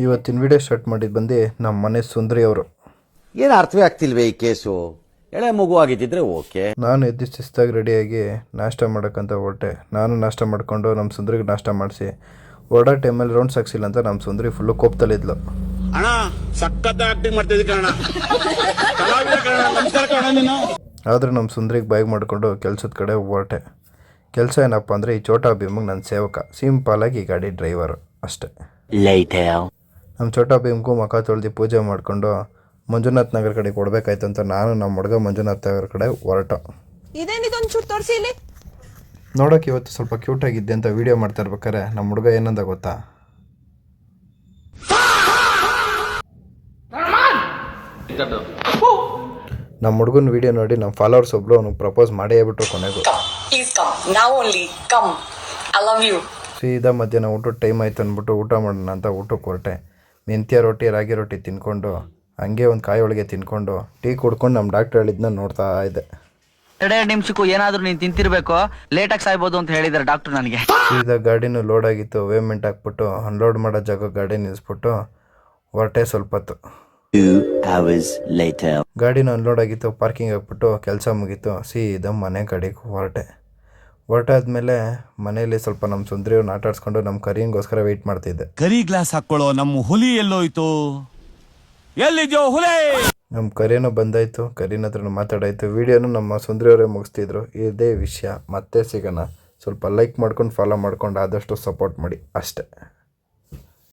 ಇವತ್ತಿನ video start ಮಾಡಿದ್ದು ಬಂದು ನಮ್ಮ ಮನೆ ಸುಂದರಿ ಅವರು. ಏನು ಅರ್ಥವೇ ಆಗ್ತಿಲ್ವೇ ಈ ಕೇಸು? ಎಳೆ ಮಗು ಆಗಿದ್ದಿದ್ರೆ ಓಕೆ. ನಾನು ಎದ್ದು ಶಿಸ್ತಾಗಿ ರೆಡಿಯಾಗಿ ನಾಷ್ಟ ಮಾಡೋಕ್ಕಂತ ಹೊರಟೆ. ನಾನು ನಾಷ್ಟ ಮಾಡಿಕೊಂಡು ನಮ್ಮ ಸುಂದರಿಗೆ ನಾಷ್ಟ ಮಾಡಿಸಿ ಹೊರಡೋ ಟೈಮಲ್ಲಿ ರೌಂಡ್ಸ್ ಹಾಕ್ಸಿಲ್ಲ ಅಂತ ನಮ್ಮ ಸುಂದರಿ ಫುಲ್ಲು ಕೋಪದಲ್ಲಿದ್ಲು. ಅಣ್ಣ ಸಖತ್ ಆಕ್ಟಿಂಗ್ ಮಾಡ್ತಿದ್ದಿ ಕಣ. ನಮಸ್ಕಾರ ಕಣ ನೀನು. ಆದರೆ ನಮ್ಮ ಸುಂದರಿಗೆ ಬೈಕ್ ಮಾಡಿಕೊಂಡು ಕೆಲಸದ ಕಡೆ ಹೊರಟೆ. ಕೆಲಸ ಏನಪ್ಪ ಅಂದರೆ ಈ ಚೋಟಾ ಭೀಮ್ಗೆ ನನ್ನ ಸೇವಕ, ಸಿಂಪಲಾಗಿ ಈ ಗಾಡಿ ಡ್ರೈವರು ಅಷ್ಟೇ. ನಮ್ಮ ಚೋಟಾ ಭೀಮ್ಗೂ ಮುಖ ತೊಳೆದು ಪೂಜೆ ಮಾಡಿಕೊಂಡು ಮಂಜುನಾಥ್ ನಗರ ಕಡೆ ಕೊಡಬೇಕಾಯ್ತು ಅಂತ ನಾನು ನಮ್ಮ ಹುಡುಗ ಮಂಜುನಾಥ್ ನಗರ ಕಡೆ ಹೊರಟು. ಇದೇನಿದೊಂಚೂರು ತೋರಿಸಿ ಇಲ್ಲಿ. ನೋಡೋಕೆ ಇವತ್ತು ಸ್ವಲ್ಪ ಕ್ಯೂಟಾಗಿದ್ದೆ ಅಂತ ವೀಡಿಯೋ ಮಾಡ್ತಾ ಇರ್ಬೇಕಾರೆ ನಮ್ಮ ಹುಡುಗ ಏನಂದ ಗೊತ್ತಾ? ನಮ್ಮ ಹುಡುಗನ ವೀಡಿಯೋ ನೋಡಿ ನಮ್ಮ ಫಾಲೋವರ್ಸ್ ಒಬ್ರು ಅವ್ನಿಗೆ ಪ್ರಪೋಸ್ ಮಾಡೇ ಬಿಟ್ರು ಕೊನೆಗೂ. ಸೀದಾ ಮಧ್ಯಾಹ್ನ ಊಟದ ಟೈಮ್ ಆಯ್ತು ಅಂದ್ಬಿಟ್ಟು ಊಟ ಮಾಡೋಣ ಅಂತ ಊಟಕ್ಕೆ ಹೊರಟೆ. ಮೆಂತ್ಯ ರೊಟ್ಟಿ ರಾಗಿ ರೊಟ್ಟಿ ತಿನ್ಕೊಂಡು ಹಂಗೆ ಒಂದು ಕಾಯಿ ಒಳಗೆ ತಿನ್ಕೊಂಡು ಟೀ ಕುಡ್ಕೊಂಡು ನಮ್ಮ ಡಾಕ್ಟರ್ ಹೇಳಿದ್ನ ನೋಡ್ತಾ ಇದ್ದೆ. 2 ನಿಮಿಷಕ್ಕೂ ಏನಾದರೂ ನೀನು ತಿಂತಿರ್ಬೇಕು, ಲೇಟಾಗಿ ಸಾಯ್ಬೋದು ಅಂತ ಹೇಳಿದ್ದಾರೆ ಡಾಕ್ಟರ್ ನನಗೆ. ಸೀದಾ ಗಾಡಿನೂ ಲೋಡ್ ಆಗಿತ್ತು, ವೇಮೆಂಟ್ ಹಾಕ್ಬಿಟ್ಟು ಅನ್ಲೋಡ್ ಮಾಡೋ ಜಾಗ ಗಾಡಿ ನಿಲ್ಲಿಸ್ಬಿಟ್ಟು ಹೊರಟೆ. ಸ್ವಲ್ಪ ಹೊತ್ತು ಗಾಡಿನ ಅನ್ಲೋಡ್ ಆಗಿತ್ತು, ಪಾರ್ಕಿಂಗ್ ಹಾಕ್ಬಿಟ್ಟು ಕೆಲಸ ಮುಗೀತು. ಸೀದಾ ಮನೆ ಕಡೆಗೆ ಹೊರಟಾದ್ಮೇಲೆ ಮನೇಲಿ ಸ್ವಲ್ಪ ನಮ್ಮ ಸುಂದರಿಯವ್ರನ್ನ ಆಟ ಆಡ್ಸ್ಕೊಂಡು ನಮ್ಮ ಕರಿಯಂಗೋಸ್ಕರ ವೆಯ್ಟ್ ಮಾಡ್ತಿದ್ದೆ. ಕರಿ ಗ್ಲಾಸ್ ಹಾಕೊಳ್ಳೋ ನಮ್ಮ ಹುಲಿ ಎಲ್ಲೋಯ್ತು? ಎಲ್ಲಿದ್ಯೋ ಹುಲಿ? ನಮ್ಮ ಕರಿನೂ ಬಂದಾಯಿತು, ಕರಿನ ಹತ್ರ ಮಾತಾಡಾಯಿತು. ವೀಡಿಯೋನು ನಮ್ಮ ಸುಂದರಿಯವರೇ ಮುಗಿಸ್ತಿದ್ರು. ಇದೇ ವಿಷಯ. ಮತ್ತೆ ಸಿಗೋಣ. ಸ್ವಲ್ಪ ಲೈಕ್ ಮಾಡ್ಕೊಂಡು ಫಾಲೋ ಮಾಡ್ಕೊಂಡು ಆದಷ್ಟು ಸಪೋರ್ಟ್ ಮಾಡಿ ಅಷ್ಟೇ.